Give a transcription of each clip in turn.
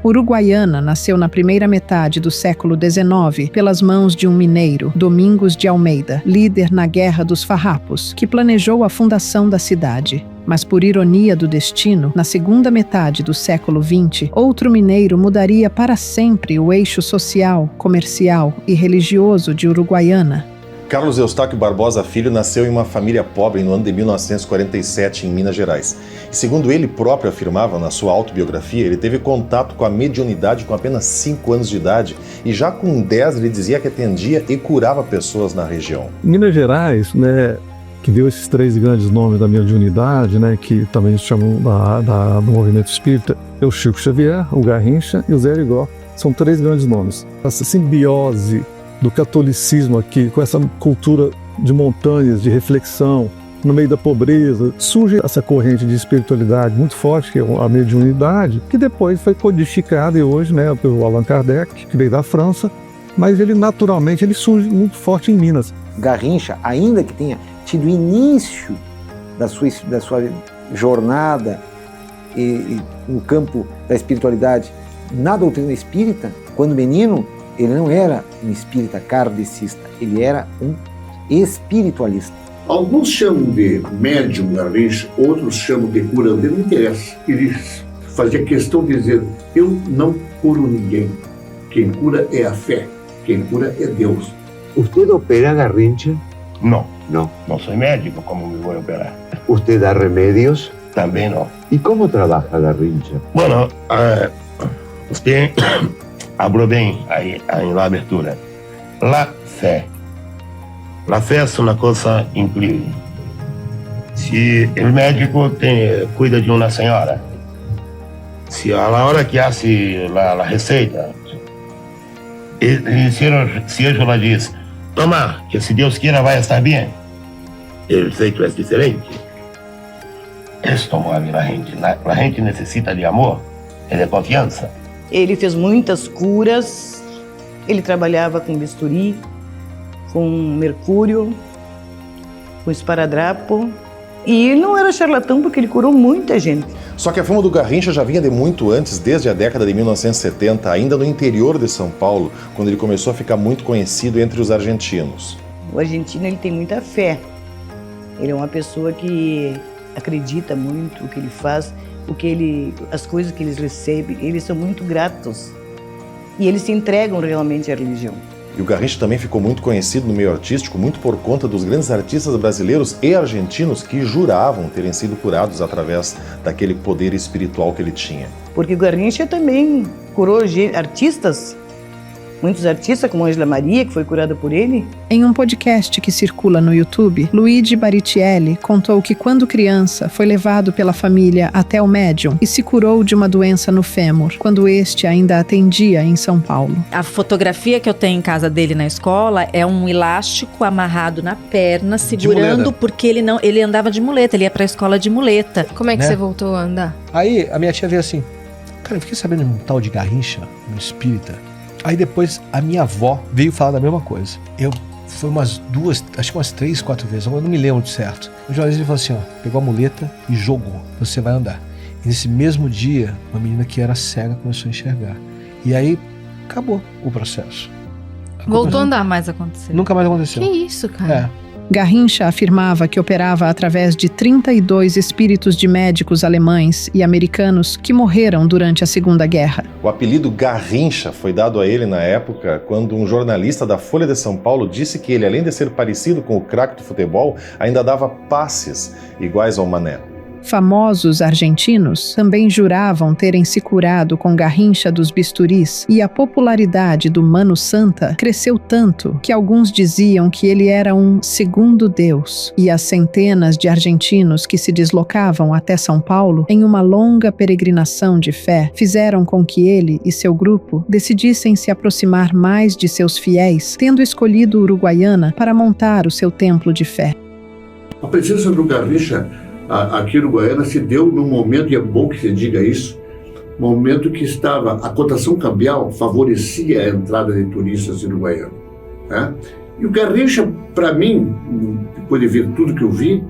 Uruguaiana nasceu na primeira metade do século XIX pelas mãos de um mineiro, Domingos de Almeida, líder na Guerra dos Farrapos, que planejou a fundação da cidade. Mas por ironia do destino, na segunda metade do século XX, outro mineiro mudaria para sempre o eixo social, comercial e religioso de Uruguaiana. Carlos Eustáquio Barbosa Filho nasceu em uma família pobre no ano de 1947 em Minas Gerais. E segundo ele próprio afirmava na sua autobiografia, ele teve contato com a mediunidade com apenas 5 anos de idade e já com 10 ele dizia que atendia e curava pessoas na região. Minas Gerais, né, que deu esses 3 grandes nomes da mediunidade, né, que também se chamam do movimento espírita, é o Chico Xavier, o Garrincha e o Zé Arigó. São 3 grandes nomes. Essa simbiose do catolicismo aqui, com essa cultura de montanhas, de reflexão, no meio da pobreza, surge essa corrente de espiritualidade muito forte, que é a mediunidade, que depois foi codificada e hoje, né, pelo Allan Kardec, que veio da França, mas ele naturalmente ele surge muito forte em Minas. Garrincha, ainda que tenha tido início da sua jornada no campo da espiritualidade na doutrina espírita, quando menino, ele não era um espírita kardecista, ele era um espiritualista. Alguns chamam de médium Garrincha, outros chamam de curandeiro, não interessa. Ele fazia questão de dizer, eu não curo ninguém. Quem cura é a fé, quem cura é Deus. ¿Usted opera, Garrincha? No, No. no soy médico, ¿cómo me voy a operar? ¿Usted da remedios? También no. ¿Y cómo trabaja Garrincha? Bueno, usted habló bien ahí en la abertura. La fe. La fe es una cosa increíble. Si el médico cuida de una señora, si a la hora que hace la receita, si ella le dice, toma, que si Dios quiera va a estar bien, el efecto es diferente. Esto mueve a gente. La gente necessita de amor e de confiança. Ele fez muitas curas, ele trabalhava com bisturi, com mercúrio, com esparadrapo. E ele não era charlatão porque ele curou muita gente. Só que a fama do Garrincha já vinha de muito antes, desde a década de 1970, ainda no interior de São Paulo, quando ele começou a ficar muito conhecido entre os argentinos. O argentino ele tem muita fé. Ele é uma pessoa que acredita muito no que ele faz, as coisas que eles recebem, eles são muito gratos. E eles se entregam realmente à religião. E o Garrincha também ficou muito conhecido no meio artístico, muito por conta dos grandes artistas brasileiros e argentinos que juravam terem sido curados através daquele poder espiritual que ele tinha. Porque o Garrincha também curou artistas, muitos artistas, como Ângela Maria, que foi curada por ele. Em um podcast que circula no YouTube, Luigi Barichelli contou que quando criança foi levado pela família até o médium e se curou de uma doença no fêmur, quando este ainda atendia em São Paulo. A fotografia que eu tenho em casa dele na escola é um elástico amarrado na perna, segurando, porque ele andava de muleta, ele ia pra escola de muleta. Como é que você voltou a andar? Aí a minha tia veio assim, cara, eu fiquei sabendo de um tal de Garrincha, um espírita. Aí depois a minha avó veio falar da mesma coisa. Foi umas 2, acho que umas 3, 4 vezes, eu não me lembro de certo. O jornalista falou assim, ó, pegou a muleta e jogou, você vai andar. E nesse mesmo dia, uma menina que era cega começou a enxergar. E aí, acabou o processo. Voltou a andar, mas aconteceu. Nunca mais aconteceu. Que isso, cara? Garrincha afirmava que operava através de 32 espíritos de médicos alemães e americanos que morreram durante a Segunda Guerra. O apelido Garrincha foi dado a ele na época quando um jornalista da Folha de São Paulo disse que ele, além de ser parecido com o craque do futebol, ainda dava passes iguais ao Mané. Famosos argentinos também juravam terem se curado com Garrincha dos bisturis, e a popularidade do Mano Santa cresceu tanto que alguns diziam que ele era um segundo Deus, e as centenas de argentinos que se deslocavam até São Paulo em uma longa peregrinação de fé fizeram com que ele e seu grupo decidissem se aproximar mais de seus fiéis, tendo escolhido Uruguaiana para montar o seu templo de fé. A presença do Garrincha aqui em Uruguaiana se deu num momento, e é bom que se diga isso, momento que a cotação cambial favorecia a entrada de turistas em Uruguaiana. Né? E o Garrincha, para mim, depois de ver tudo que eu vi,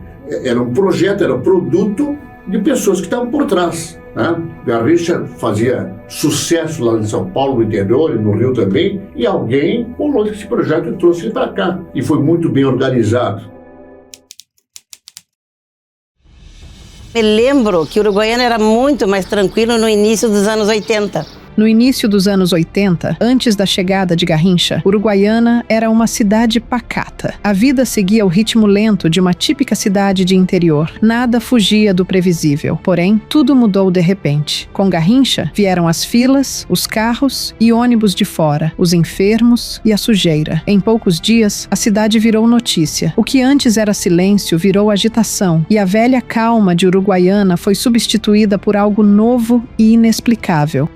era um projeto, era um produto de pessoas que estavam por trás. Né? Garrincha fazia sucesso lá em São Paulo, no interior, e no Rio também, e alguém pulou esse projeto e trouxe ele para cá. E foi muito bem organizado. Me lembro que Uruguaiana era muito mais tranquilo no início dos anos 80. No início dos anos 80, antes da chegada de Garrincha, Uruguaiana era uma cidade pacata. A vida seguia o ritmo lento de uma típica cidade de interior. Nada fugia do previsível. Porém, tudo mudou de repente. Com Garrincha, vieram as filas, os carros e ônibus de fora, os enfermos e a sujeira. Em poucos dias, a cidade virou notícia. O que antes era silêncio virou agitação, e a velha calma de Uruguaiana foi substituída por algo novo e inexplicável.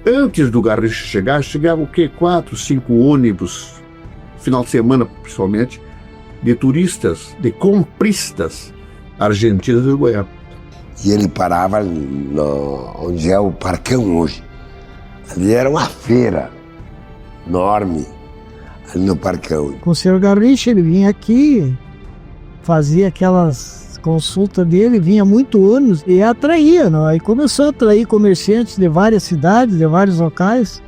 Antes do Garrincha chegar, chegava o quê? 4, 5 ônibus, final de semana principalmente, de turistas, de compristas argentinos e uruguaianos. E ele parava onde é o Parcão hoje. Ali era uma feira enorme, ali no Parcão. Com o senhor Garrincha, ele vinha aqui, fazia aquelas consultas dele, vinha muito anos e atraía, não? Aí começou a atrair comerciantes de várias cidades, de vários locais,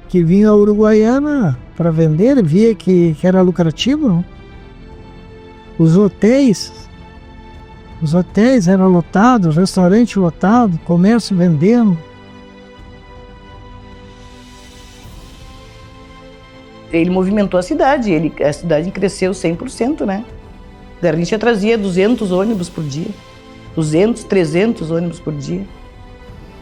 que vinham a Uruguaiana para vender, via que era lucrativo, não? Os hotéis eram lotados, restaurante lotado, comércio vendendo. Ele movimentou a cidade cresceu 100%, né? Garrincha trazia 200 ônibus por dia, 200, 300 ônibus por dia.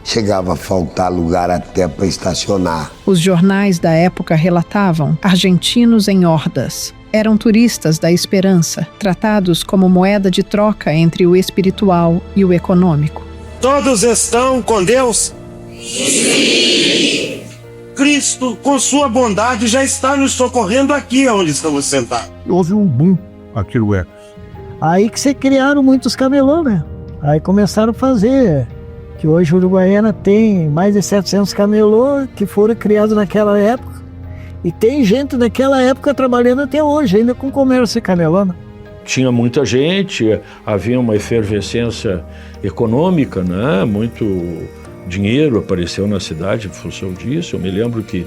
Chegava a faltar lugar até para estacionar. Os jornais da época relatavam argentinos em hordas. Eram turistas da esperança, tratados como moeda de troca entre o espiritual e o econômico. Todos estão com Deus? Sim! Cristo, com sua bondade, já está nos socorrendo aqui onde estamos sentados. Houve um boom aqui no Ecos. Aí que se criaram muitos camelô, né? Aí começaram a fazer, que hoje Uruguaiana tem mais de 700 camelô que foram criados naquela época. E tem gente daquela época trabalhando até hoje, ainda com comércio camelô, né? Tinha muita gente, havia uma efervescência econômica, né? Muito dinheiro apareceu na cidade em função disso. Eu me lembro que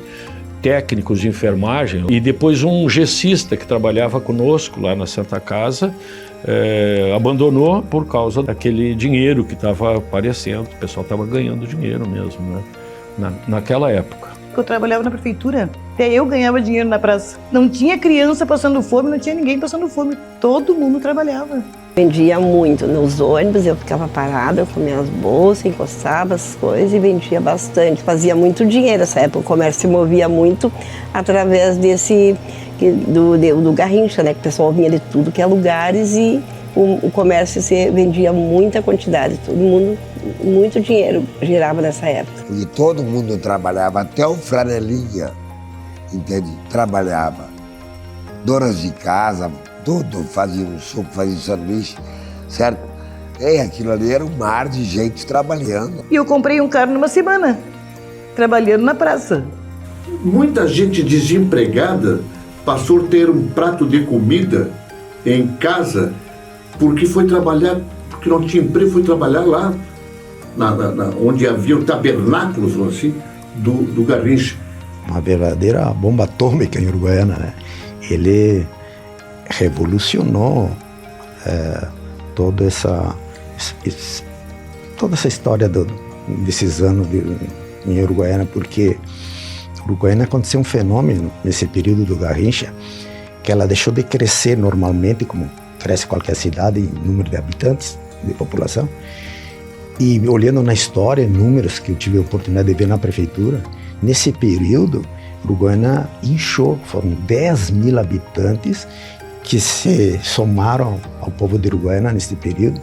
técnicos de enfermagem e depois um gessista que trabalhava conosco lá na Santa Casa abandonou por causa daquele dinheiro que estava aparecendo. O pessoal estava ganhando dinheiro mesmo, né? Naquela época. Eu trabalhava na prefeitura, até eu ganhava dinheiro na praça. Não tinha criança passando fome, não tinha ninguém passando fome. Todo mundo trabalhava. Vendia muito nos ônibus, eu ficava parada com minhas bolsas, encostava as coisas e vendia bastante. Fazia muito dinheiro nessa época, o comércio se movia muito através do Garrincha, né? Que o pessoal vinha de tudo que é lugares e o comércio se vendia muita quantidade, todo mundo, muito dinheiro girava nessa época. E todo mundo trabalhava, até o Franelinha, entende? Trabalhava. Donas de casa, tudo, fazia um suco, fazia um sanduíche, certo? E aquilo ali era um mar de gente trabalhando. E eu comprei um carro numa semana, trabalhando na praça. Muita gente desempregada passou a ter um prato de comida em casa porque foi trabalhar, porque não tinha emprego, foi trabalhar lá, onde havia o tabernáculo, assim, do Garrincha. Uma verdadeira bomba atômica em Uruguaiana, né? Ele revolucionou toda essa história desses anos em Uruguaiana, porque Uruguaiana aconteceu um fenômeno nesse período do Garrincha, que ela deixou de crescer normalmente, como cresce qualquer cidade em número de habitantes, de população, e olhando na história, números que eu tive a oportunidade de ver na prefeitura, nesse período, Uruguaiana inchou, foram 10 mil habitantes que se somaram ao povo de Uruguaiana nesse período.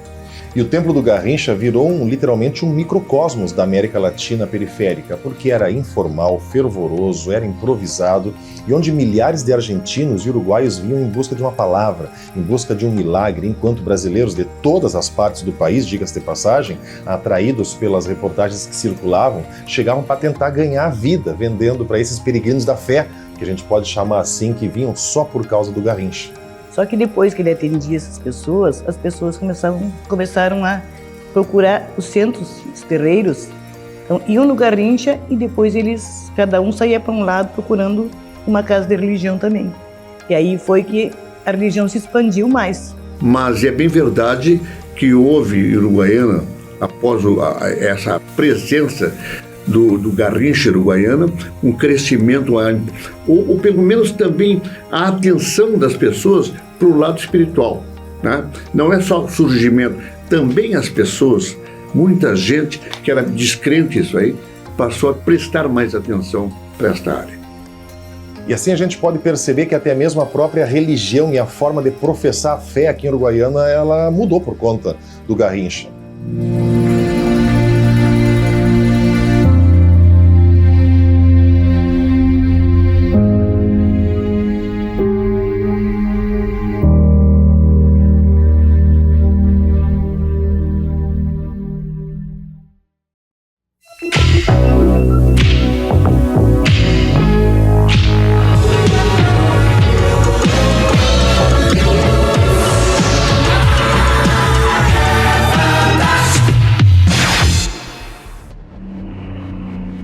E o Templo do Garrincha virou literalmente um microcosmos da América Latina periférica, porque era informal, fervoroso, era improvisado, e onde milhares de argentinos e uruguaios vinham em busca de uma palavra, em busca de um milagre, enquanto brasileiros de todas as partes do país, diga-se de passagem, atraídos pelas reportagens que circulavam, chegavam para tentar ganhar a vida, vendendo para esses peregrinos da fé, que a gente pode chamar assim, que vinham só por causa do Garrincha. Só que depois que ele atendia essas pessoas, as pessoas começaram a procurar os centros, os terreiros. Então, iam no Garrincha e depois cada um saía para um lado procurando uma casa de religião também. E aí foi que a religião se expandiu mais. Mas é bem verdade que houve em Uruguaiana, após essa presença do Garrincha Uruguaiana, um crescimento, ou pelo menos também a atenção das pessoas para o lado espiritual, né? Não é só o surgimento, também as pessoas, muita gente que era descrente isso aí, passou a prestar mais atenção para esta área. E assim a gente pode perceber que até mesmo a própria religião e a forma de professar a fé aqui em Uruguaiana, ela mudou por conta do Garrincha.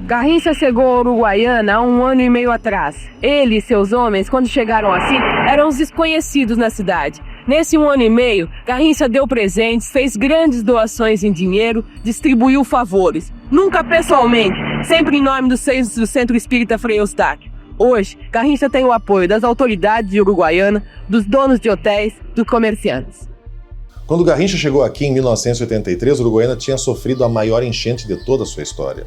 Garrincha chegou a Uruguaiana há 1 ano e meio atrás. Ele e seus homens, quando chegaram assim, eram os desconhecidos na cidade. Nesse 1 ano e meio, Garrincha deu presentes, fez grandes doações em dinheiro, distribuiu favores. Nunca pessoalmente, sempre em nome do Centro Espírita Frei Eustáquio. Hoje, Garrincha tem o apoio das autoridades de Uruguaiana, dos donos de hotéis, dos comerciantes. Quando Garrincha chegou aqui em 1983, Uruguaiana tinha sofrido a maior enchente de toda a sua história.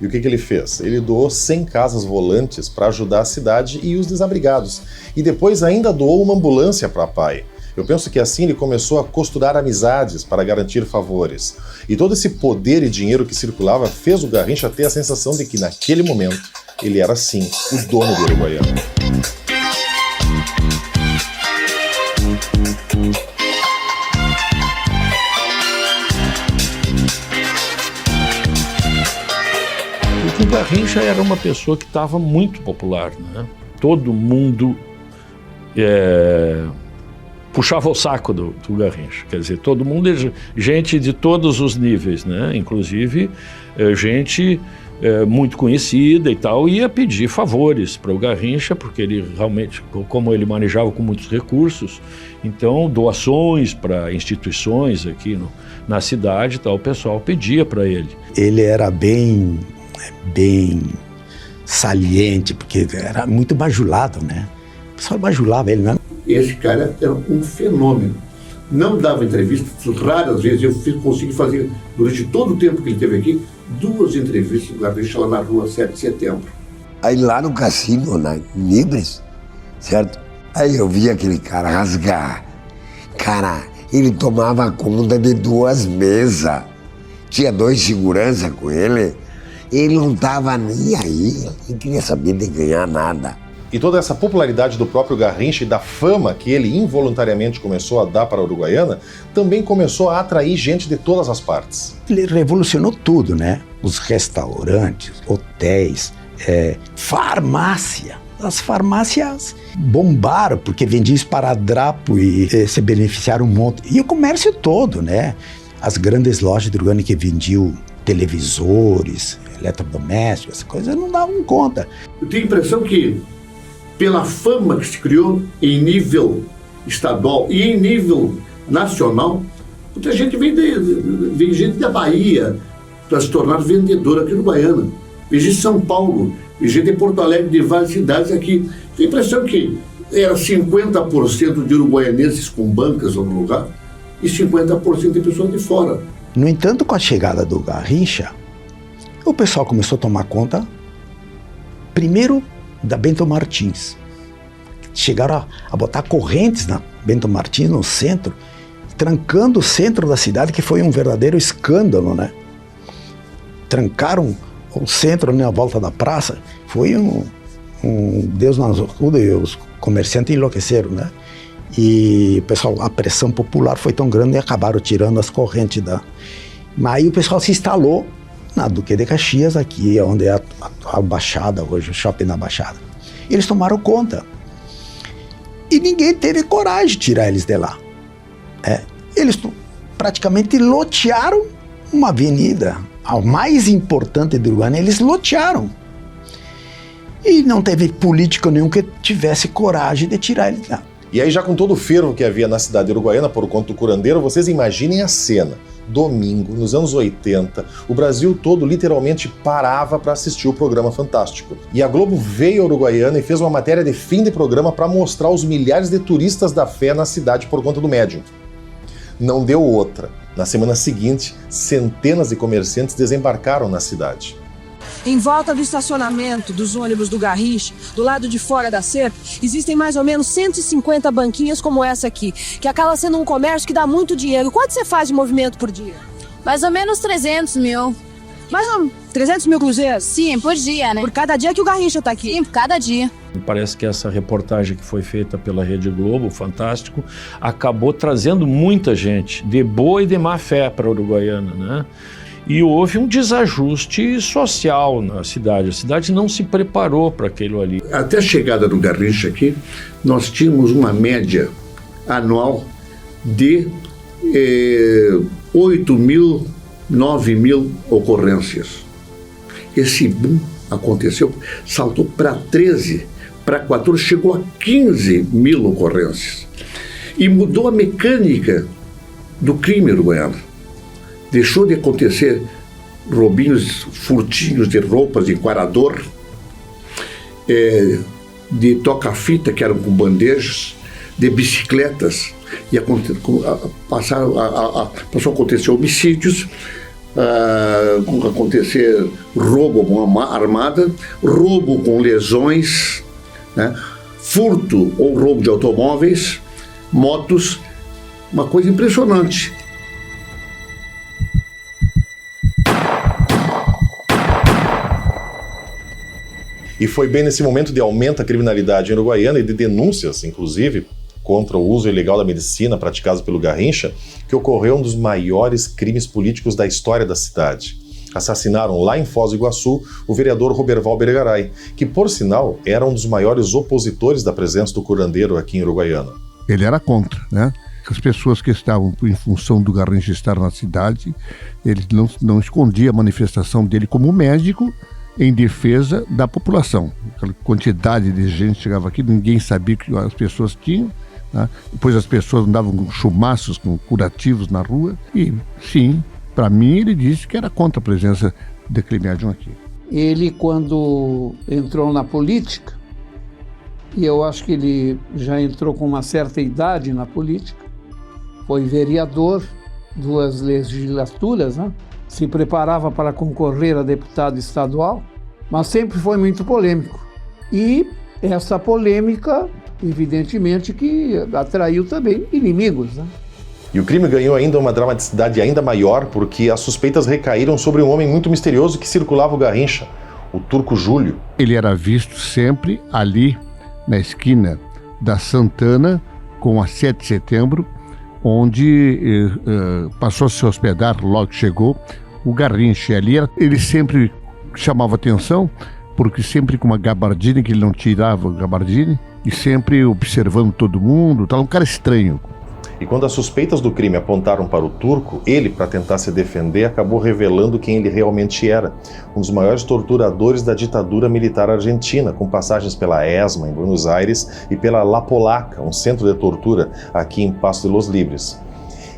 E o que ele fez? Ele doou 100 casas volantes para ajudar a cidade e os desabrigados. E depois ainda doou uma ambulância para a PAI. Eu penso que assim ele começou a costurar amizades para garantir favores. E todo esse poder e dinheiro que circulava fez o Garrincha ter a sensação de que naquele momento ele era sim o dono do Uruguaiana. O Garrincha era uma pessoa que estava muito popular, né? Todo mundo puxava o saco do Garrincha, quer dizer, todo mundo, gente de todos os níveis, né? Inclusive gente muito conhecida e tal, ia pedir favores para o Garrincha, porque ele realmente, como ele manejava com muitos recursos, então doações para instituições aqui na cidade e tal, o pessoal pedia para ele. Ele era bem saliente, porque era muito bajulado, né? O pessoal bajulava ele, né? Esse cara era um fenômeno. Não dava entrevistas, raras vezes. Eu consegui fazer, durante todo o tempo que ele esteve aqui, 2 entrevistas com o Garrincha lá na rua 7 de setembro. Aí lá no cassino, na Nibres, certo? Aí eu vi aquele cara rasgar. Cara, ele tomava conta de 2 mesas. Tinha 2 seguranças com ele. Ele não estava nem aí, ele queria saber de ganhar nada. E toda essa popularidade do próprio Garrincha e da fama que ele involuntariamente começou a dar para a Uruguaiana também começou a atrair gente de todas as partes. Ele revolucionou tudo, né? Os restaurantes, hotéis, farmácia. As farmácias bombaram porque vendiam esparadrapo e se beneficiaram um monte. E o comércio todo, né? As grandes lojas de Uruguaiana que vendiam televisores, eletrodomésticos, essas coisas não davam conta. Eu tenho a impressão que, pela fama que se criou em nível estadual e em nível nacional, muita gente vem gente da Bahia para se tornar vendedora aqui no Uruguaiana. Vem gente de São Paulo, vem gente de Porto Alegre, de várias cidades aqui. Tenho a impressão que era 50% de uruguaianenses com bancas no lugar e 50% de pessoas de fora. No entanto, com a chegada do Garrincha, o pessoal começou a tomar conta, primeiro, da Bento Martins. Chegaram a botar correntes na Bento Martins, no centro, trancando o centro da cidade, que foi um verdadeiro escândalo, né? Trancaram o centro, né, à volta da praça. Foi um Deus nas acuda, e os comerciantes enlouqueceram, né? E o pessoal, a pressão popular foi tão grande e acabaram tirando as correntes da... Mas aí o pessoal se instalou na Duque de Caxias, aqui onde é a Baixada hoje, o shopping na Baixada. Eles tomaram conta. E ninguém teve coragem de tirar eles de lá. Eles praticamente lotearam uma avenida, a mais importante do Uruguaiana, eles lotearam. E não teve político nenhum que tivesse coragem de tirar ele de lá. E aí, já com todo o fervo que havia na cidade uruguaiana por conta do curandeiro, vocês imaginem a cena. Domingo, nos anos 80, o Brasil todo literalmente parava para assistir o programa Fantástico. E a Globo veio à Uruguaiana e fez uma matéria de fim de programa para mostrar os milhares de turistas da fé na cidade por conta do médium. Não deu outra. Na semana seguinte, centenas de comerciantes desembarcaram na cidade. Em volta do estacionamento dos ônibus do Garrincha, do lado de fora da cerca, existem mais ou menos 150 banquinhas como essa aqui, que acaba sendo um comércio que dá muito dinheiro. Quanto você faz de movimento por dia? Mais ou menos 300 mil. Mais ou menos 300 mil cruzeiros? Sim, por dia, né? Por cada dia que o Garrincha tá aqui? Sim, por cada dia. Parece que essa reportagem que foi feita pela Rede Globo, Fantástico, acabou trazendo muita gente de boa e de má fé para a Uruguaiana, né? E houve um desajuste social na cidade. A cidade não se preparou para aquilo ali. Até a chegada do Garrincha aqui, nós tínhamos uma média anual de 8 mil, 9 mil ocorrências. Esse boom aconteceu, saltou para 13, para 14, chegou a 15 mil ocorrências. E mudou a mecânica do crime uruguaiano. Deixou de acontecer roubinhos, furtinhos de roupas de enquadrador, de toca-fita, que eram com bandejas, de bicicletas, e passou a acontecer homicídios, acontecer roubo com armada, roubo com lesões, né? Furto ou roubo de automóveis, motos, uma coisa impressionante. E foi bem nesse momento de aumento da criminalidade em Uruguaiana e de denúncias, inclusive, contra o uso ilegal da medicina praticados pelo Garrincha, que ocorreu um dos maiores crimes políticos da história da cidade. Assassinaram lá em Foz do Iguaçu o vereador Roberval Beregaray, que, por sinal, era um dos maiores opositores da presença do curandeiro aqui em Uruguaiana. Ele era contra, né? As pessoas que estavam em função do Garrincha estar na cidade, ele não escondia a manifestação dele como médico em defesa da população. Aquela quantidade de gente chegava aqui, ninguém sabia o que as pessoas tinham, né? Depois as pessoas andavam com chumaços, com curativos na rua. E sim, para mim ele disse que era contra a presença daquele médium aqui. Ele, quando entrou na política, e eu acho que ele já entrou com uma certa idade na política, foi vereador, 2 legislaturas, né? Se preparava para concorrer a deputado estadual, mas sempre foi muito polêmico. E essa polêmica, evidentemente, que atraiu também inimigos, né? E o crime ganhou ainda uma dramaticidade ainda maior porque as suspeitas recaíram sobre um homem muito misterioso que circulava o Garrincha, o Turco Júlio. Ele era visto sempre ali, na esquina da Santana, com a 7 de setembro, onde passou a se hospedar, logo que chegou, o Garrincha. Ali ele sempre chamava atenção, porque sempre com uma gabardine, que ele não tirava a gabardine, e sempre observando todo mundo, um cara estranho. E quando as suspeitas do crime apontaram para o Turco, ele, para tentar se defender, acabou revelando quem ele realmente era, um dos maiores torturadores da ditadura militar argentina, com passagens pela ESMA, em Buenos Aires, e pela La Polaca, um centro de tortura aqui em Pasto de los Libres.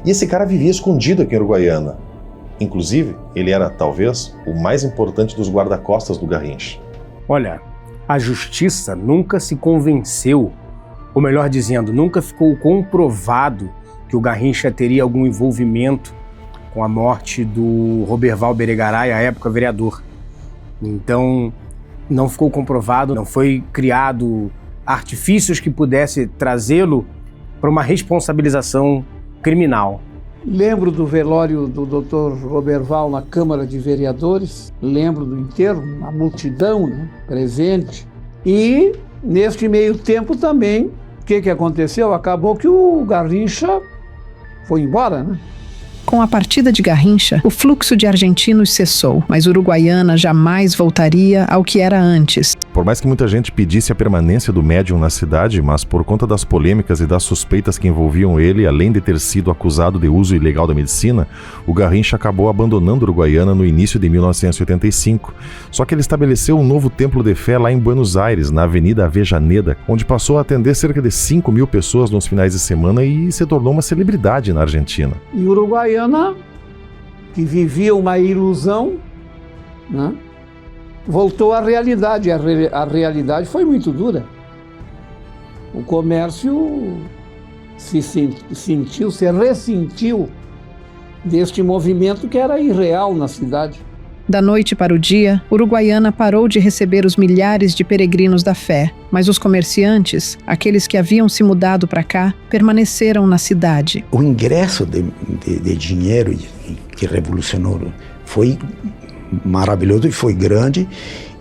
E esse cara vivia escondido aqui em Uruguaiana. Inclusive, ele era, talvez, o mais importante dos guarda-costas do Garrincha. Olha, a justiça nunca se convenceu, ou melhor dizendo, nunca ficou comprovado que o Garrincha teria algum envolvimento com a morte do Roberval Beregaray, à época vereador. Então, não ficou comprovado, não foi criado artifícios que pudesse trazê-lo para uma responsabilização criminal. Lembro do velório do Dr. Roberval na Câmara de Vereadores, lembro do enterro, a multidão, né, presente. E, neste meio tempo também, o que aconteceu? Acabou que o Garrincha foi embora, né? Com a partida de Garrincha, o fluxo de argentinos cessou, mas Uruguaiana jamais voltaria ao que era antes. Por mais que muita gente pedisse a permanência do médium na cidade, mas por conta das polêmicas e das suspeitas que envolviam ele, além de ter sido acusado de uso ilegal da medicina, o Garrincha acabou abandonando Uruguaiana no início de 1985. Só que ele estabeleceu um novo templo de fé lá em Buenos Aires, na Avenida Avejaneda, onde passou a atender cerca de 5.000 pessoas nos finais de semana e se tornou uma celebridade na Argentina. E Uruguaiana, que vivia uma ilusão, né? Voltou à realidade. A realidade foi muito dura. O comércio se ressentiu deste movimento que era irreal na cidade. Da noite para o dia, Uruguaiana parou de receber os milhares de peregrinos da fé, mas os comerciantes, aqueles que haviam se mudado para cá, permaneceram na cidade. O ingresso de dinheiro que revolucionou foi maravilhoso e foi grande,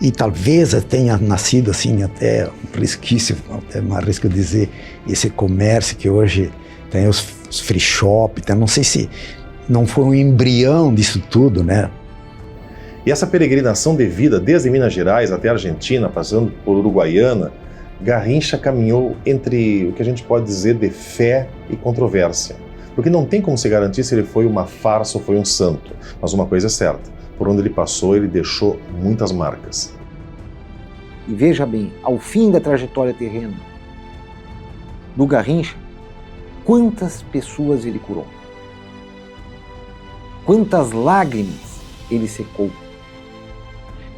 e talvez tenha nascido assim até um resquício, até me arrisco dizer, esse comércio que hoje tem os free shop, não sei se não foi um embrião disso tudo, né? E essa peregrinação de vida, desde Minas Gerais até a Argentina, passando por Uruguaiana, Garrincha caminhou entre o que a gente pode dizer de fé e controvérsia. Porque não tem como se garantir se ele foi uma farsa ou foi um santo. Mas uma coisa é certa, por onde ele passou, ele deixou muitas marcas. E veja bem, ao fim da trajetória terrena do Garrincha, quantas pessoas ele curou? Quantas lágrimas ele secou?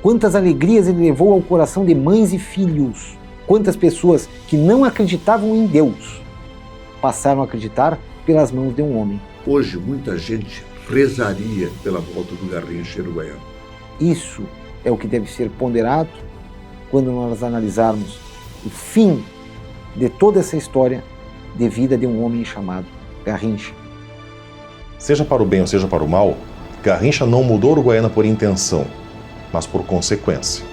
Quantas alegrias ele levou ao coração de mães e filhos? Quantas pessoas que não acreditavam em Deus passaram a acreditar pelas mãos de um homem? Hoje, muita gente rezaria pela volta do Garrincha Uruguaiana. Isso é o que deve ser ponderado quando nós analisarmos o fim de toda essa história de vida de um homem chamado Garrincha. Seja para o bem ou seja para o mal, Garrincha não mudou Uruguaiana por intenção, mas por consequência.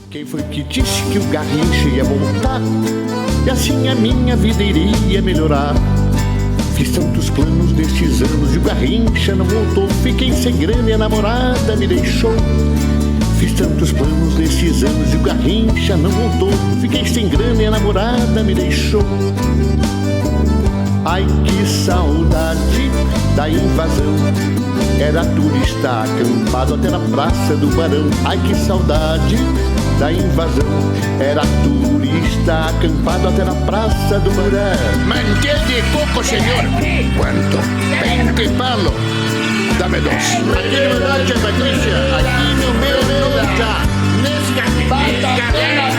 Quem foi que disse que o Garrincha ia voltar? E assim a minha vida iria melhorar. Fiz tantos planos nestes anos e o Garrincha não voltou. Fiquei sem grana e a namorada me deixou. Fiz tantos planos nestes anos e o Garrincha não voltou. Fiquei sem grana e a namorada me deixou. Ai, que saudade da invasão. Era turista acampado até na Praça do Barão. Ai, que saudade da invasão. Era turista acampado até na Praça do Barão. Mantel de coco, senhor. Quanto? 20 palos. Dame dos. Aqui no meu tia Patrícia. Aqui no meu já. Batata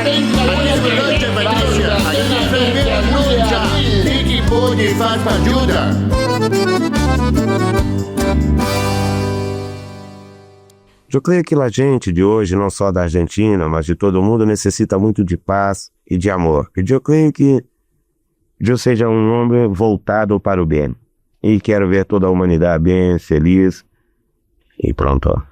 tem aqui no meu tia Patrícia. Aqui no meu já. Fique bom e faz pra ajuda. Eu creio que a gente de hoje, não só da Argentina, mas de todo mundo, necessita muito de paz e de amor. E eu creio que eu seja um homem voltado para o bem. E quero ver toda a humanidade bem, feliz. E pronto.